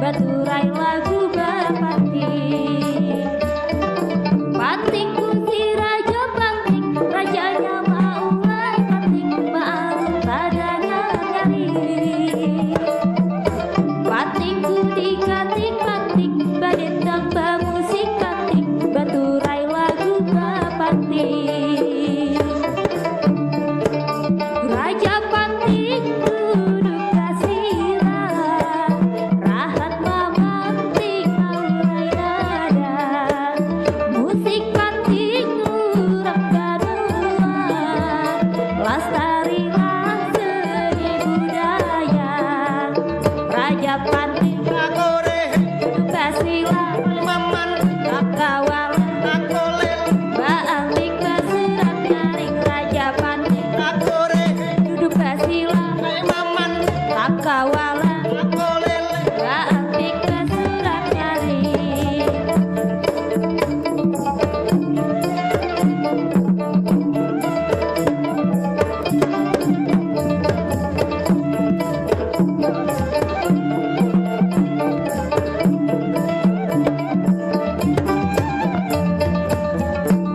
baturai lagu bapati. Pantingku si raja panting, rajanya maulai panting, maaf padanya nyari. Pantingku dikating panting, badendang bamusik panting, baturai lagu bapati. Raja panting duduk kasiran, rahat memanting maulai nada. Musik panting urang gaduan, lestarilah seni budaya. Raja panting duduk kasiran, kakawal baamik basuran nyaring. Raja panting duduk kasiran, kakawal baamik basuran nyaring.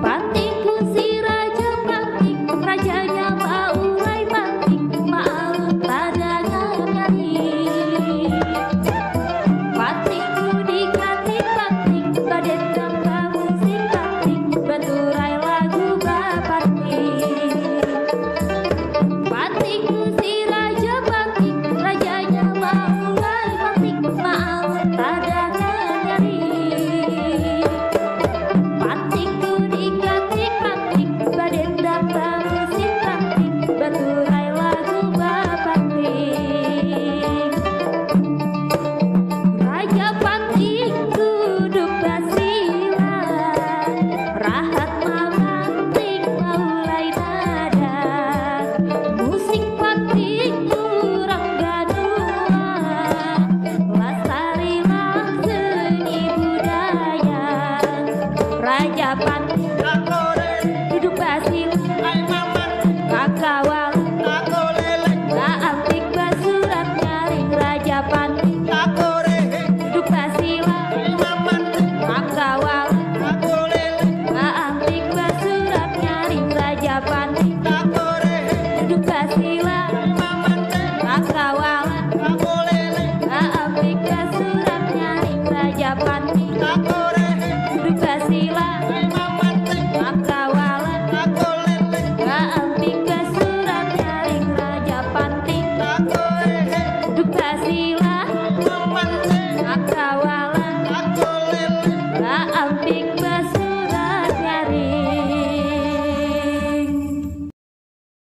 Pantingku si raja panting, rajanya maulai panting, maaf padanya nyari. Pantingku dikating panting, badendang bamusik panting, baturai lagu bapati. Pantingku si raja panting, rajanya maulai panting, maaf padanya nyari. Pantingku dikating panting, badendang bamusik panting, baturai lagu bapati. Raja panting duduk basilan, rahat memanting maulai nada. Musik panting urang gaduan, lestarilah seni budaya. Raja panting duduk basilan, kakawal baamik basuran nyaring. Raja panting duduk basilan, kakawal baamik basuran nyaring. Raja panting duduk basilan, kakawal baamik basuran nyaring. Raja panting duduk basilan, kakawal baamik basuran nyaring. Raja panting duduk basilan,